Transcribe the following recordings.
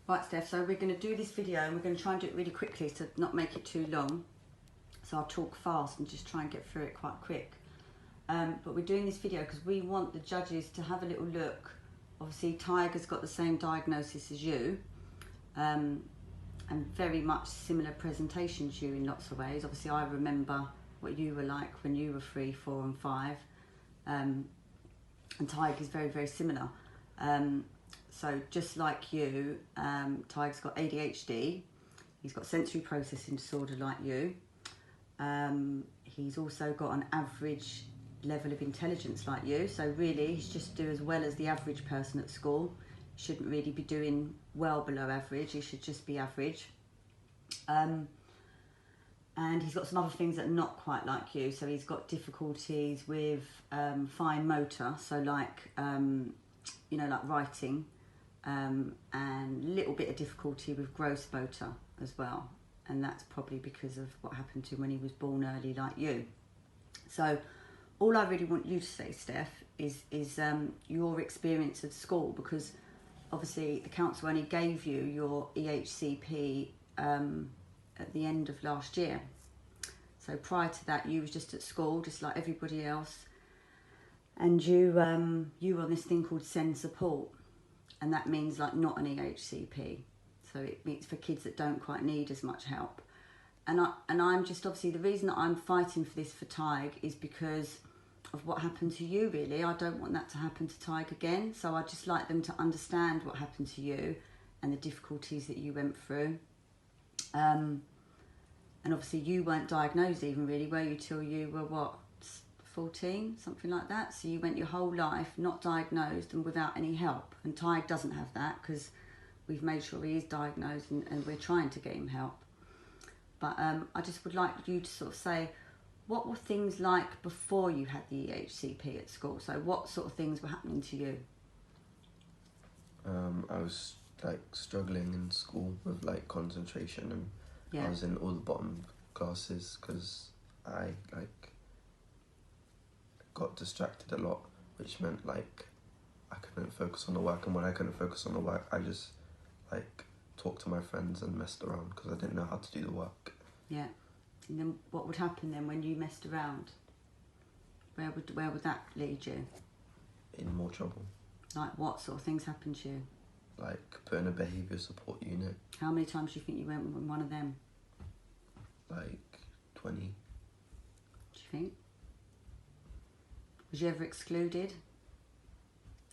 Right, Steph, so we're going to do this video and we're going to try and do it really quickly to not make it too long. So I'll talk fast and just try and get through it quite quick. But we're doing this video because we want the judges to have a little look. Obviously, Tiger's got the same diagnosis as you, and very much similar presentation to you in lots of ways. Obviously, I remember what you were like when you were 3, 4 and 5, and Tiger's very, very similar. So just like you, Tiger's got ADHD, he's got sensory processing disorder like you. He's also got an average level of intelligence like you, so really he's just do as well as the average person at school. He shouldn't really be doing well below average, he should just be average. And he's got some other things that are not quite like you, so he's got difficulties with fine motor, so like like writing, and a little bit of difficulty with gross motor as well, and that's probably because of what happened to him when he was born early like you. So all I really want you to say, Steph, is your experience at school, because obviously the council only gave you your EHCP at the end of last year. So prior to that, you was just at school, just like everybody else, and you were on this thing called SEND support, and that means like not an EHCP. So it means for kids that don't quite need as much help. And I'm just, obviously the reason that I'm fighting for this for Tig is because of what happened to you, really. I don't want that to happen to Tig again. So I just like them to understand what happened to you and the difficulties that you went through. And obviously you weren't diagnosed even really, were you, till you were what, 14, something like that? So you went your whole life not diagnosed and without any help. And Tig doesn't have that because we've made sure he is diagnosed and we're trying to get him help. But I just would like you to sort of say, what were things like before you had the EHCP at school? So what sort of things were happening to you? I was like struggling in school with like concentration, and Yeah. I was in all the bottom classes because I like got distracted a lot, which meant like I couldn't focus on the work, and when I couldn't focus on the work, I just like talked to my friends and messed around because I didn't know how to do the work. Yeah. And then what would happen then when you messed around? Where would that lead you? In more trouble. Like what sort of things happened to you? Like put in a behaviour support unit. How many times do you think you went in one of them? Like 20. Do you think? Was you ever excluded?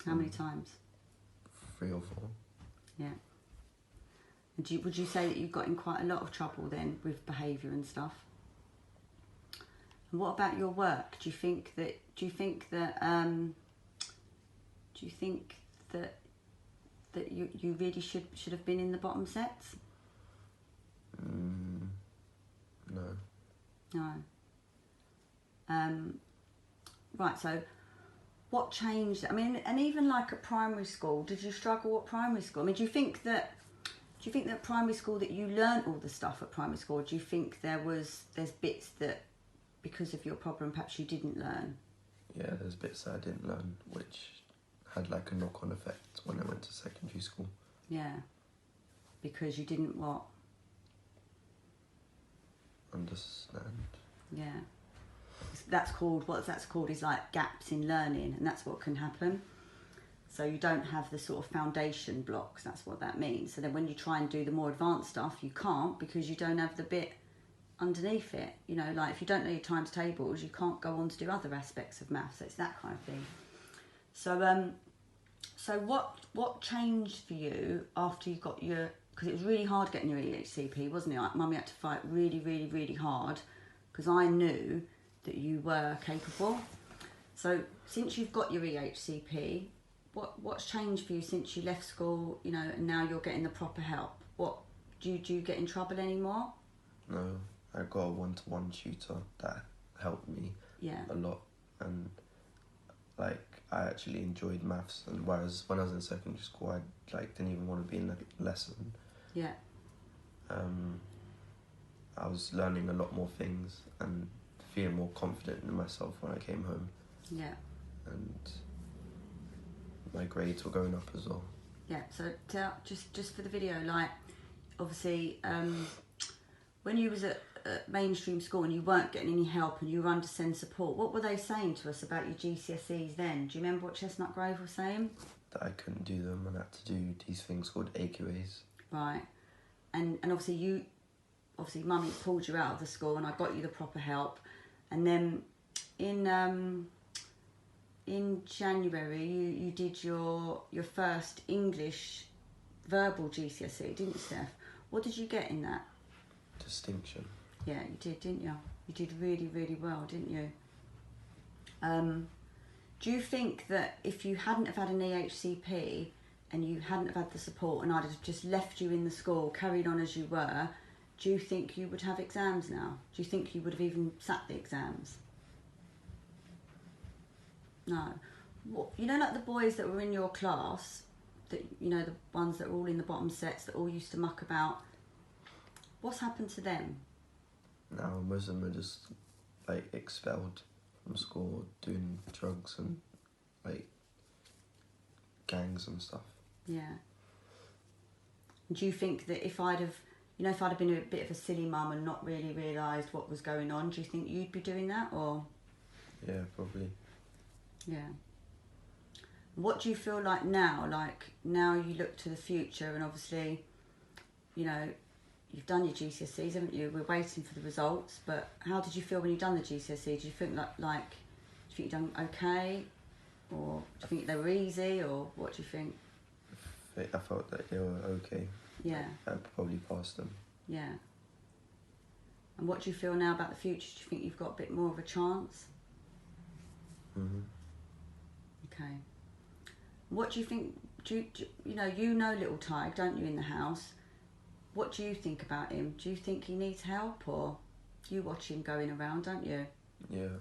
How many times? 3 or 4. Yeah. And would you say that you got in quite a lot of trouble then with behaviour and stuff? And what about your work? Do you think that you really should have been in the bottom sets? No. No. Right, so what changed? I mean, and even like at primary school, did you struggle at primary school? I mean, do you think that primary school that you learnt all the stuff at primary school, or do you think there's bits that because of your problem perhaps you didn't learn? Yeah, there's bits that I didn't learn which had like a knock-on effect when I went to secondary school. Yeah. Because you didn't what? Understand. Yeah. That's called, what that's called is like gaps in learning, and that's what can happen. So you don't have the sort of foundation blocks, that's what that means. So then when you try and do the more advanced stuff, you can't because you don't have the bit underneath it. You know, like if you don't know your times tables, you can't go on to do other aspects of maths. So it's that kind of thing. So what changed for you after you got your, because it was really hard getting your EHCP, wasn't it? Like, Mummy had to fight really, really, really hard because I knew that you were capable. So since you've got your EHCP, what's changed for you since you left school, you know, and now you're getting the proper help? What do you get in trouble anymore? No, I got a one-to-one tutor that helped me a lot, and like I actually enjoyed maths, and whereas when I was in secondary school I like didn't even want to be in the lesson. Yeah. I was learning a lot more things and feeling more confident in myself when I came home. Yeah. And my grades were going up as well. Yeah, so just for the video, like, obviously, when you was at mainstream school and you weren't getting any help and you were under SEND support, what were they saying to us about your GCSEs then? Do you remember what Chestnut Grove was saying? That I couldn't do them and had to do these things called AQAs. Right. And obviously Mummy pulled you out of the school and I got you the proper help. And then in January you did your first English verbal GCSE, didn't you, Steph? What did you get in that? Distinction. Yeah, you did, didn't you? You did really, really well, didn't you? Do you think that if you hadn't have had an EHCP and you hadn't have had the support and I'd have just left you in the school, carried on as you were, do you think you would have exams now? Do you think you would have even sat the exams? No. What, you know, like the boys that were in your class, that, you know, the ones that were all in the bottom sets that all used to muck about, what's happened to them? Now most of them are just like expelled from school, doing drugs and like gangs and stuff. Yeah. Do you think that if I'd have been a bit of a silly mum and not really realised what was going on, do you think you'd be doing that, or? Yeah, probably. Yeah. What do you feel like now? Like, now you look to the future and obviously, you know, you've done your GCSEs, haven't you? We're waiting for the results, but how did you feel when you done the GCSEs? Do you think do you think you done okay? Or do you think they were easy, or what do you think? I felt that they were okay. Yeah. I probably passed them. Yeah. And what do you feel now about the future? Do you think you've got a bit more of a chance? Mhm. Okay. What do you think? You know little Tig, don't you, in the house? What do you think about him? Do you think he needs help, or you watch him going around, don't you? Yeah.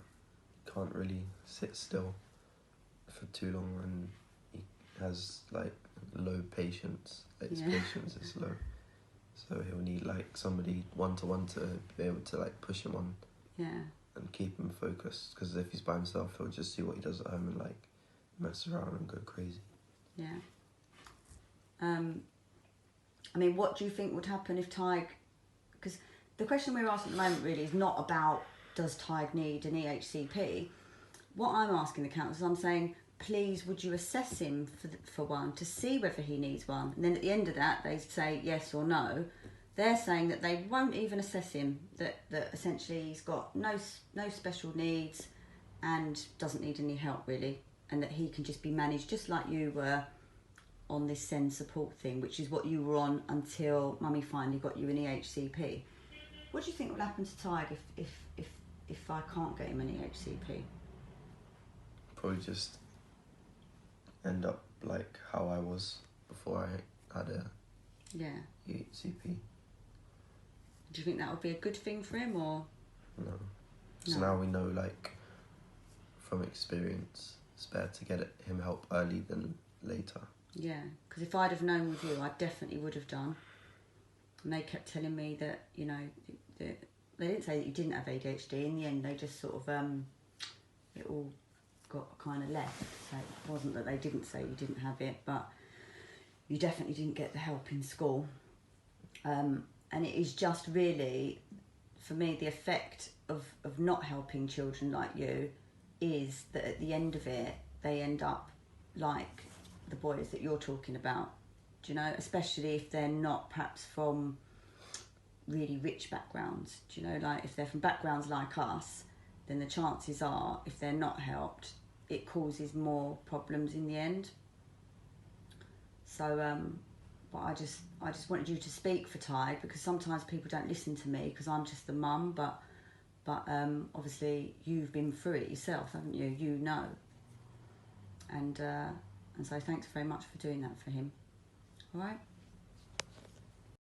Can't really sit still for too long, and he has like low patience. Like his patience is low, so he'll need like somebody one-to-one to be able to like push him on. Yeah. And keep him focused, because if he's by himself, he'll just see what he does at home and like mess around and go crazy. Yeah. I mean, what do you think would happen if Tig? Because the question we're asking at the moment really is not about does Tig need an EHCP. What I'm asking the council is, I'm saying, please, would you assess him for one to see whether he needs one? And then at the end of that, they say yes or no. They're saying that they won't even assess him, that essentially he's got no special needs and doesn't need any help really, and that he can just be managed just like you were on this SEND support thing, which is what you were on until Mummy finally got you an EHCP. What do you think will happen to Tig if I can't get him an EHCP? Probably just end up like how I was before I had a EHCP. Do you think that would be a good thing for him, or? No. So now we know, like, from experience, it's better to get him help early than later. Yeah, because if I'd have known with you, I definitely would have done. And they kept telling me that, you know, they didn't say that you didn't have ADHD. In the end, they just sort of, it all got kind of left. So it wasn't that they didn't say you didn't have it, but you definitely didn't get the help in school. And it is just really, for me, the effect of not helping children like you is that at the end of it, they end up like the boys that you're talking about. Do you know? Especially if they're not perhaps from really rich backgrounds. Do you know? Like if they're from backgrounds like us, then the chances are, if they're not helped, it causes more problems in the end. So, but I just wanted you to speak for Tig, because sometimes people don't listen to me because I'm just the mum, but obviously you've been through it yourself, haven't you? You know. And so thanks very much for doing that for him. All right.